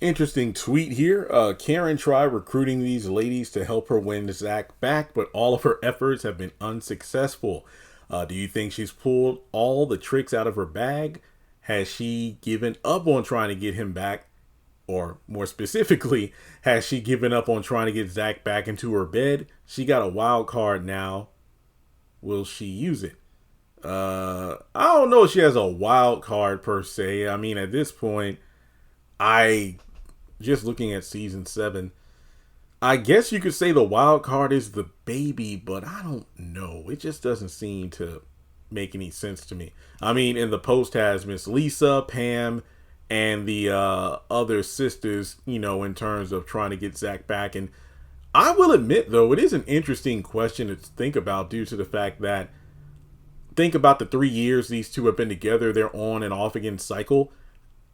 Interesting tweet here. Karen tried recruiting these ladies to help her win Zach back, but all of her efforts have been unsuccessful. Do you think she's pulled all the tricks out of her bag? Has she given up on trying to get him back? Or more specifically, has she given up on trying to get Zach back into her bed? She got a wild card now. Will she use it? I don't know if she has a wild card per se. I mean, at this point, I just looking at season 7, I guess you could say the wild card is the baby, but I don't know. It just doesn't seem to make any sense to me. I mean, in the post has Miss Lisa, Pam, and the other sisters, in terms of trying to get Zach back. And I will admit, though, it is an interesting question to think about due to the fact that think about the 3 years these two have been together, their on and off again cycle.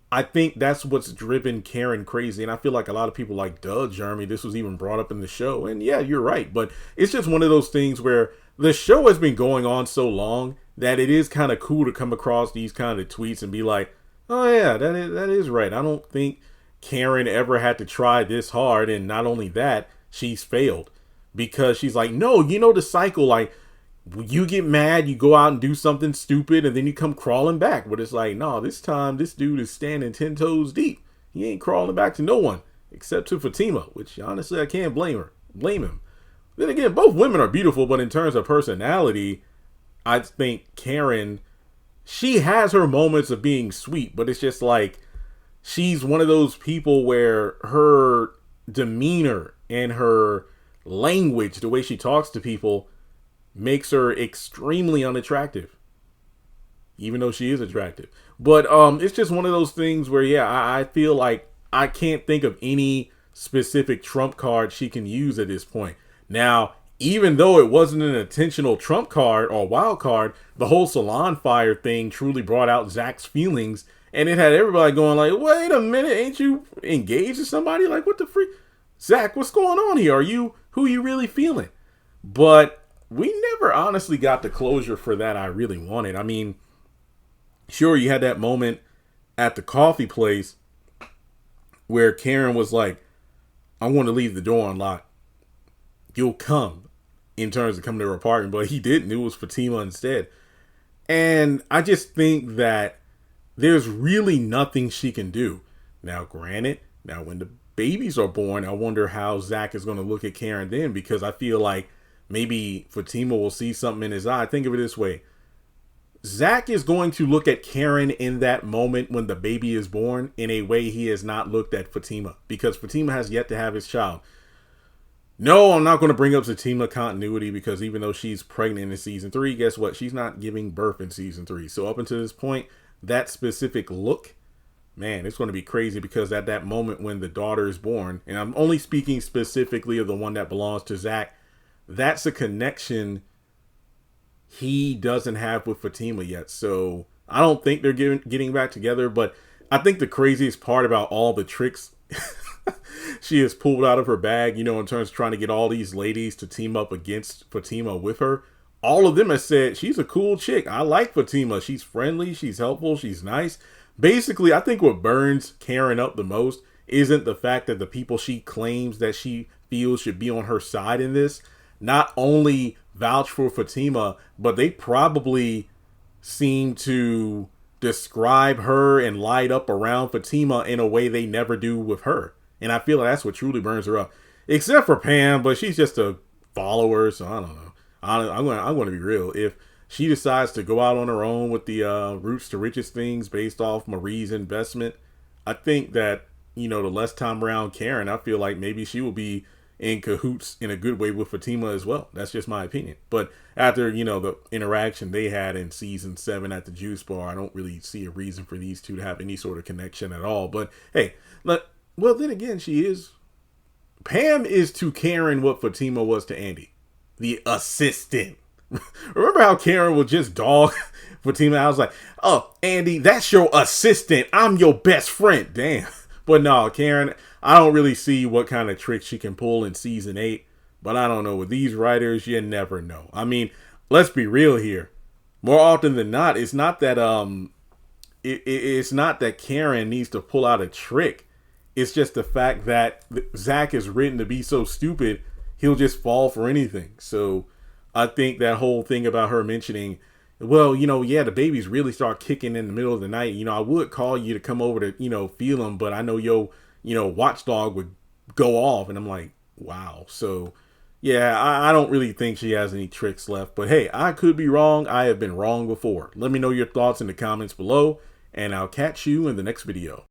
I think that's what's driven Karen crazy. And I feel like a lot of people like, duh, Jeremy, this was even brought up in the show. And yeah, you're right. But it's just one of those things where the show has been going on so long that it is kind of cool to come across these kind of tweets and be like, oh yeah, that is right. I don't think Karen ever had to try this hard. And not only that, she's failed. Because she's like, no, the cycle, like, you get mad, you go out and do something stupid, and then you come crawling back. But it's like, no, this time this dude is standing 10 toes deep. He ain't crawling back to no one except to Fatima, which honestly I can't blame him. Then again, both women are beautiful, but in terms of personality, I think Karen, she has her moments of being sweet, but it's just like she's one of those people where her demeanor and her language, the way she talks to people, makes her extremely unattractive, even though she is attractive. But it's just one of those things where, yeah, I feel like I can't think of any specific trump card she can use at this point. Now, even though it wasn't an intentional trump card or wild card, the whole salon fire thing truly brought out Zach's feelings, and it had everybody going like, wait a minute, ain't you engaged to somebody? Like, what the freak? Zach, what's going on here? Who you really feeling? But we never honestly got the closure for that I really wanted. I mean, sure, you had that moment at the coffee place where Karen was like, I want to leave the door unlocked. You'll come, in terms of coming to her apartment, but he didn't. It was Fatima instead. And I just think that there's really nothing she can do. Now, granted, when the babies are born, I wonder how Zach is going to look at Karen then, because I feel like maybe Fatima will see something in his eye. Think of it this way. Zach is going to look at Karen in that moment when the baby is born in a way he has not looked at Fatima, because Fatima has yet to have his child. No, I'm not going to bring up Zatima continuity, because even though she's pregnant in season 3, guess what? She's not giving birth in season 3. So up until this point, that specific look, man, it's going to be crazy, because at that moment when the daughter is born, and I'm only speaking specifically of the one that belongs to Zach, that's a connection he doesn't have with Fatima yet. So I don't think they're getting back together. But I think the craziest part about all the tricks she has pulled out of her bag, in terms of trying to get all these ladies to team up against Fatima with her, all of them have said, she's a cool chick. I like Fatima. She's friendly. She's helpful. She's nice. Basically, I think what burns Karen up the most isn't the fact that the people she claims that she feels should be on her side in this not only vouch for Fatima, but they probably seem to describe her and light up around Fatima in a way they never do with her. And I feel like that's what truly burns her up. Except for Pam, but she's just a follower, so I don't know. I'm going to be real. If she decides to go out on her own with the roots to riches things based off Marie's investment, I think that, the less time around Karen, I feel like maybe she will be in cahoots in a good way with Fatima as well. That's just my opinion. But after, the interaction they had in season 7 at the juice bar, I don't really see a reason for these two to have any sort of connection at all. But hey, well, then again, Pam is to Karen what Fatima was to Andy, the assistant. Remember how Karen would just dog Fatima? I was like, oh, Andy, that's your assistant. I'm your best friend. Damn. But no, Karen, I don't really see what kind of tricks she can pull in season 8. But I don't know. With these writers, you never know. I mean, let's be real here. More often than not, it's not that it's not that Karen needs to pull out a trick. It's just the fact that Zach is written to be so stupid, he'll just fall for anything. So I think that whole thing about her mentioning, well, yeah, the babies really start kicking in the middle of the night. I would call you to come over to, feel them, but I know watchdog would go off. And I'm like, wow. So yeah, I don't really think she has any tricks left. But hey, I could be wrong. I have been wrong before. Let me know your thoughts in the comments below, and I'll catch you in the next video.